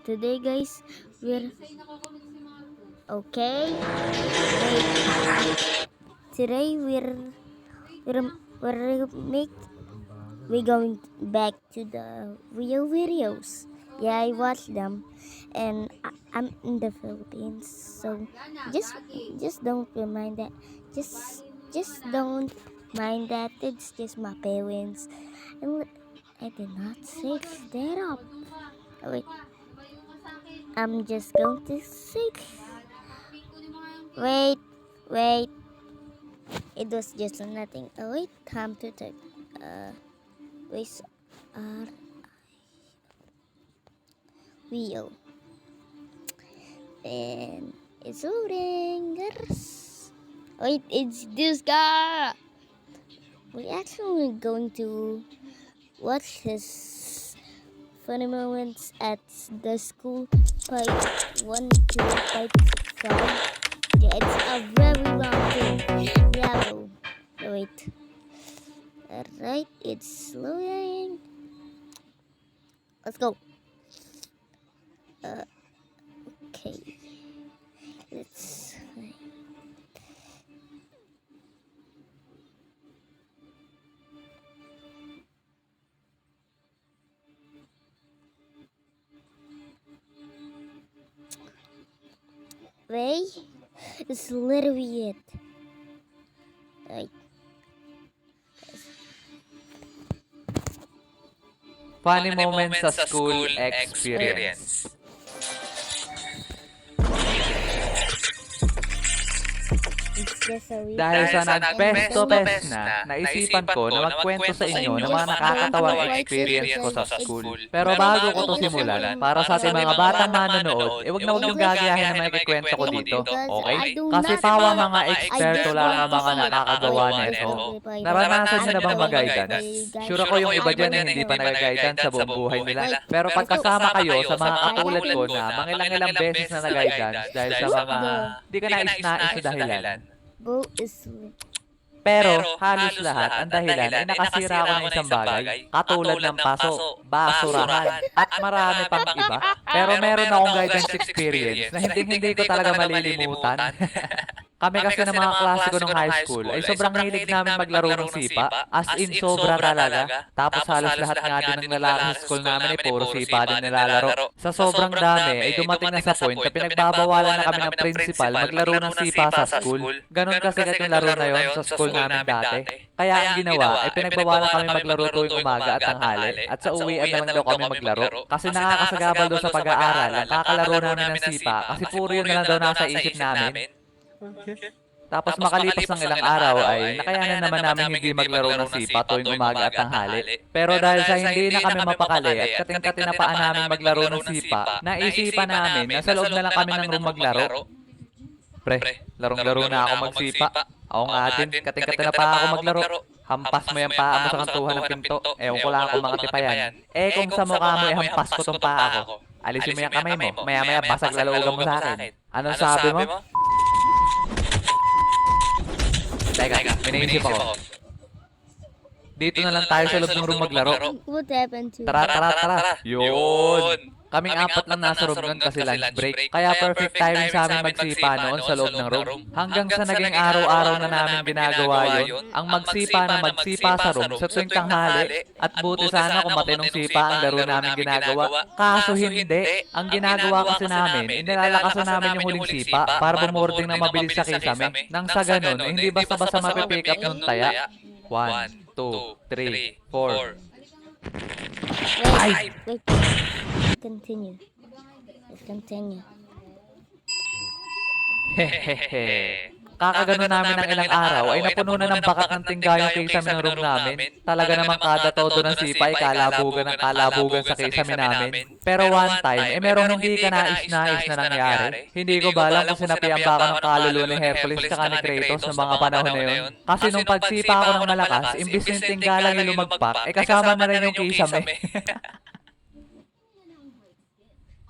today guys, we're okay. Wait. Today we're going back to the real videos. Yeah, I watched them, and I'm in the Philippines, so just don't mind that. Just don't mind that. It's just my parents, and I did not say that up. Oh, wait. I'm just going to say. Wait, wait. It was just nothing. Oh, wait, time to type. Ways are real. And it's loading. Wait, it's this guy. We actually going to watch his funny moments at the school part 1, 2, part 5. Yeah, it's a very long thing. Yellow. Oh, wait. Alright, it's loading. Let's go. Okay. Let's. Wait. It's literally it. Right. Funny moments sa school experience. Dahil sa nagpesto-pes na, naisipan ko na magkwento sa inyo ng mga nakakatawang experience ko sa school. Pero bago ko to simulan, para sa ating mga batang manonood, huwag na huwag niyong gagayahin na may kikwento ko dito, okay? Kasi pawa mga eksperto lang ang mga nakakagawa nito. Naranasan niyo na bang mag-guidance? Sure ako yung iba dyan ay hindi pa nag-guidance sa buong buhay nila. Pero pagkasama kayo sa mga katulad ko na mangilang-ilang beses na nag-guidance dahil sa mga di ka nais-nais na dahilan. Pero halos lahat ang dahilan ay nakasira ako ng isang bagay, katulad ng paso, basurahan, at marami pang iba. Pero meron akong guidance experience na hindi ko talaga malilimutan. Kami kasi ng mga klase ko nung high school ay sobrang hilig namin maglaro ng sipa, as in sobra talaga. Tapos halos lahat nga din ng lalaki sa school namin ay puro sipa din nilalaro. Sa sobrang dami ay dumating na sa point na pinagbabawalan na kami ng principal maglaro ng sipa sa school. Ganon kasi yung laro na yon sa school namin dati. Kaya ang ginawa ay pinagbawalan kami maglaro tuwing umaga at tanghali at sa uwian na lang daw kami maglaro. Kasi nakakasagabal doon sa pag-aaral ang kakalaro namin ng sipa kasi puro yun na lang daw nasa isip namin. Tapos makalipas ng ilang araw ay nakayanan naman namin hindi maglaro ng sipa tuwing umaga at tanghali. Pero dahil sa hindi na kami mapakali at kating-katinapaan namin maglaro ng sipa, naisipan namin na sa loob na lang kami ng room maglaro. Pre, larong-laro na ako magsipa. Ako nga din, kating-katina pa ako maglaro. Hampas mo yung paa mo sa kantuhan ng pinto. Ewan ko lang kung mga tipa yan. Eh kung sa mukha mo, hampas ko tong paa ko. Alisin mo yung kamay mo, maya-maya basag lalaogan mo sa akin. Anong sabi mo? Teka, may naisip ako. Dito na lang tayo sa loob ng room maglaro. What happened to Tara. Yun! Kaming apat lang nasa room nun kasi lunch break. Kaya perfect timing sa amin magsipa noon sa loob ng room. Hanggang sa naging araw-araw na namin ginagawa yun, ang magsipa sa room sa tuwing tanghali. At buti sana kung matinong sipa ang laro namin ginagawa. Kaso hindi. Ang ginagawa kasi namin, inilalakasan namin yung huling sipa para bumording na mabilis sa kisame. Nang sa ganun, hindi basta-basta mapipick up yung taya. 1, 2, 3, 4. Wait. Continue. Let's continue. Hehehe. Kakagano namin ng ilang araw ay napuno na ng bakat ng tingga yung kisame ng room namin. Talaga namang kada todo ng sipa ay kalabugan sa kisame namin. Pero one time, merong hindi ka nais-nais na nangyari. Hindi ko ba alam kung sinapian ba ako ng kaluluwa ni Hercules tsaka ni Kratos ng mga panahon na yun. Kasi nung pagsipa ako ng malakas, imbis yung tingga lang yung lumagpak, kasama na rin yung kisame.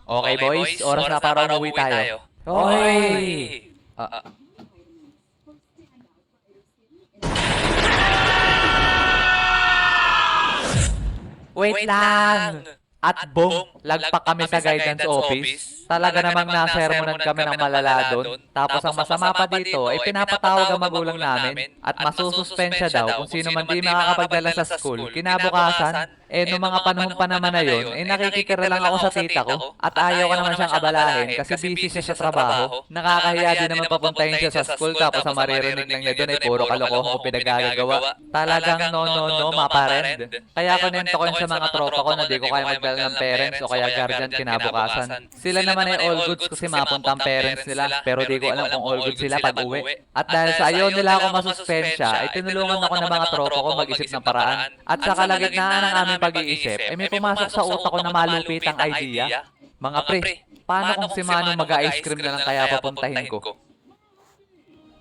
Okay boys, oras na para umuwi tayo. Hoy! Wait lang! At boom, lagpak kami sa guidance office. Talaga namang nasermonan kami ng malala doon. Tapos ang masama pa dito ay pinapatawag ang magulang namin at masususpensya daw kung sino man di makakapagdala sa school. Kinabukasan, noong mga panahon pa naman na yun, nakikikira lang ako sa tita ko at ayaw ko naman siyang abalahin kasi busy siya sa trabaho. Nakakahiya din naman papuntahin siya sa school tapos ang maririnig lang niya doon ay puro kalokohan ko pinagagagawa. Talagang no, maparend. Kaya kunento ko yun sa mga tropa ko na di ko kaya magdala ng parents o kaya guardian kinabukasan. Sila naman ay all goods kasi mapunta ang parents nila pero di ko alam kung all goods sila pag uwi. At dahil sa ayaw nila ako masuspensya, ay tinulungan ako ng mga tropa ko mag-isip ng paraan. At sa kalagitnaan ng aming pag-iisip, ay may pumasok sa utak ko na malupit ang idea. Mga pre, paano kung si Manong mag-ice cream na lang kaya papuntahin ko?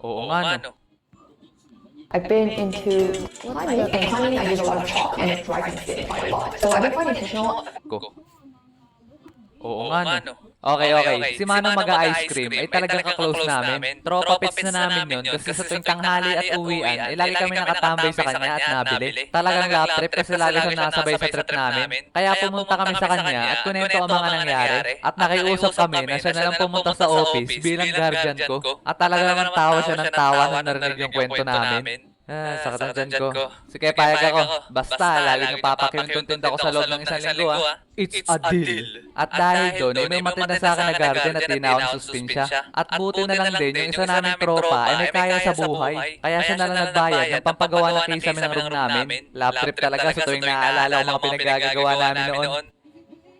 Oo nga no. I've been into climbing, and climbing I use a lot of chalk and it dries my skin quite a lot. So I've been quite intentional. Oo nga no. Okay. Si Manong mag-ice cream ay talagang ka-close namin. Tropa pits na namin yun kasi sa tuwing tanghali at uwian, lagi kami nakatambay sa kanya at nabili. Talagang lap trip kasi lagi siya nasabay sa trip namin. Kaya pumunta kami sa kanya at kunento ang mga nangyari. At nakiusap kami na siya na lang pumunta sa office bilang guardian ko. At talaga naman tawa siya ng tawa nung narinig yung kwento namin. Sakit ang tiyan ko. Sige, payag ako. Basta, lagi niyong papakiuntun ako sa loob ng isang linggo It's a deal. At dahil doon, may matinda sa akin na guardian at tinawang suspensya. At buti na lang din, yung isa naming tropa ay may kaya sa buhay. Kaya siya na lang nagbayad ng pampagawa na kisame ng room namin. Lap trip talaga sa tuwing naaalala ko mga pinaggagawa namin noon.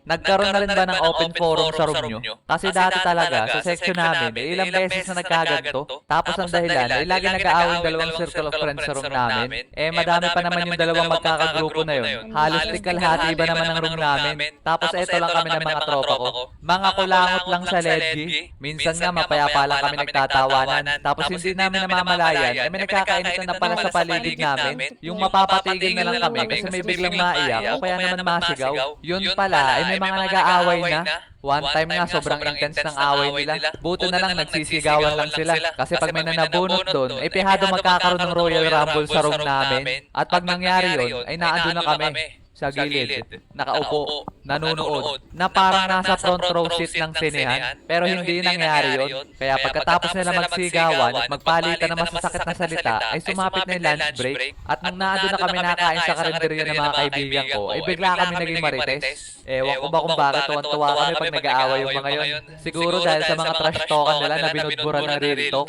Nagkaroon na rin ba ng open forum sa room nyo? Kasi dati talaga, sa section namin, ilang beses na nagkaganto. Tapos ang dahilan, lagi nag-aaway dalawang circle of friends sa room namin. Madami pa naman yung dalawang magkakagrupo na yun. Halos tikalhati ba naman ang room namin. Tapos eto lang kami ng mga tropa ko. Mga kulangot lang sa ledgi. Minsan nga mapayapa lang kami nagtatawanan. Tapos hindi namin namamalayan, may nagkakainitan na pala sa paligid namin. Yung mapapatigil na lang kami kasi may biglang maiyak o kaya naman masigaw. Yun pala, may mga nag-aaway na. One time nga, sobrang intense ng away nila. Buto na lang nagsisigawan lang sila. Kasi pag may nanabunot doon, pihado magkakaroon ng Royal Rumble sa room namin. At pag nangyari yun, ay naandun na kami sa gilid, nakaupo, nanonood, na parang nasa front row seat ng sinehan. Pero hindi nangyari yun. Kaya pagkatapos nila magsigawan at magpalitan ng masasakit na salita, ay sumapit na yung lunch break. At nung naandun na kami nakain sa karinderya ng mga kaibigan ko, ay bigla kami naging marites. Ewan ko ba kung bakit tuwan-tuwa kami pag nag-aaway yung mga yun. Siguro dahil sa mga trash talkan nila na binudburan ng real talk.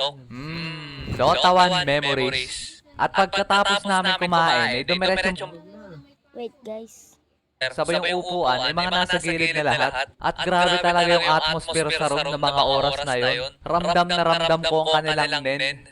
Dota 1 memories. At pagkatapos namin kumain, ay dumiretsyong Wait, guys. sabay yung upuan, mga nasa gilid na lahat. At grabe talaga yung atmosphere sa room ng mga oras na yun. Ramdam na ramdam ko ang kanilang nen.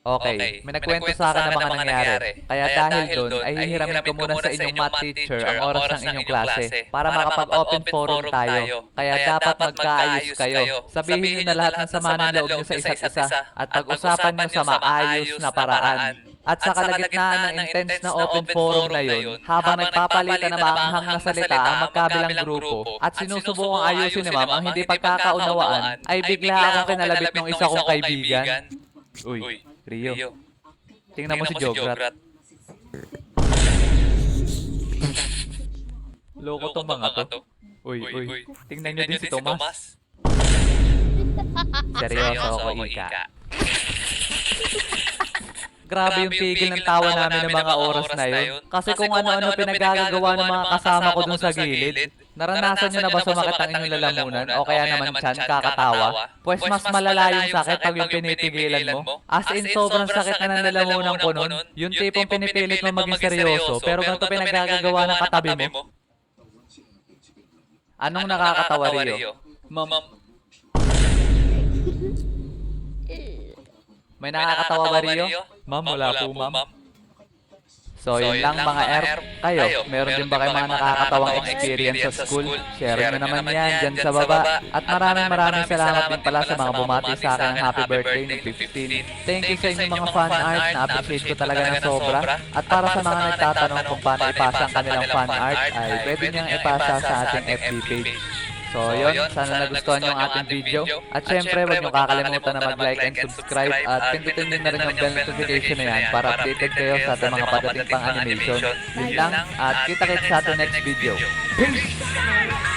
Okay, may nagkwento sa akin ng mga nangyari. Kaya dahil doon, ay hihiramin ko muna sa inyong math teacher ang oras ng inyong klase para makapag-open forum tayo. Kaya dapat magkaayos kayo. Sabihin nyo na lahat ng sama ng loob nyo sa isa't isa at pag-usapan nyo sa maayos na paraan. At sa kalagitnaan ng intense na open forum na yun, habang nagpapalitan ng maanghang na salita ang magkabilang grupo at sinusubukang ayusin ni ma'am ang hindi pagkakaunawaan, ay bigla akong kinalabit ng isa kong kaibigan. Uy, Rio, tingnan mo si Jograt. Loko tong mga to. Uy, tingnan nyo din si Tomas. Seryoso ako, Ika. Grabe yung tigil ng tawa namin ng mga oras na yun. Kasi kung ano-ano pinagagagawa ng mga kasama ko dun sa gilid. Naranasan nyo na ba sumakit ang inyong lalamunan o kaya naman tiyan kakatawa? Pues mas malala yung sakit pag yung pinipigilan mo. As in sobrang sakit na ng lalamunan ko nun. Yung tipong pinipilit mo maging seryoso pero ganito pinagagagawa ng katabi mo. Anong nakakatawa, Rio? Ma'am. May nakakatawa ba, Rio? Ma'am, wala po, ma'am. So, yun lang mga erp. Kayo, meron din ba kayo mga nakakatawang experience sa school? Share nyo naman yan dyan sa baba. At maraming salamat din pala sa mga bumati sa akin ng happy birthday ng 15. Thank you sa inyong mga fan art, na-appreciate ko talaga ng sobra. At para sa mga nagtatanong kung paano ipasa ang kanilang fan art, ay pwede niyang ipasa sa ating FB page. So yun, sana nagustuhan nyo ang ating video. At syempre, huwag nyo kakalimutan na mag-like and subscribe at pindutin nyo na rin yung bell notification na yan para updated kayo sa ating mga padating pang animation. Yun lang, at kita-kits sa ating next video. Peace!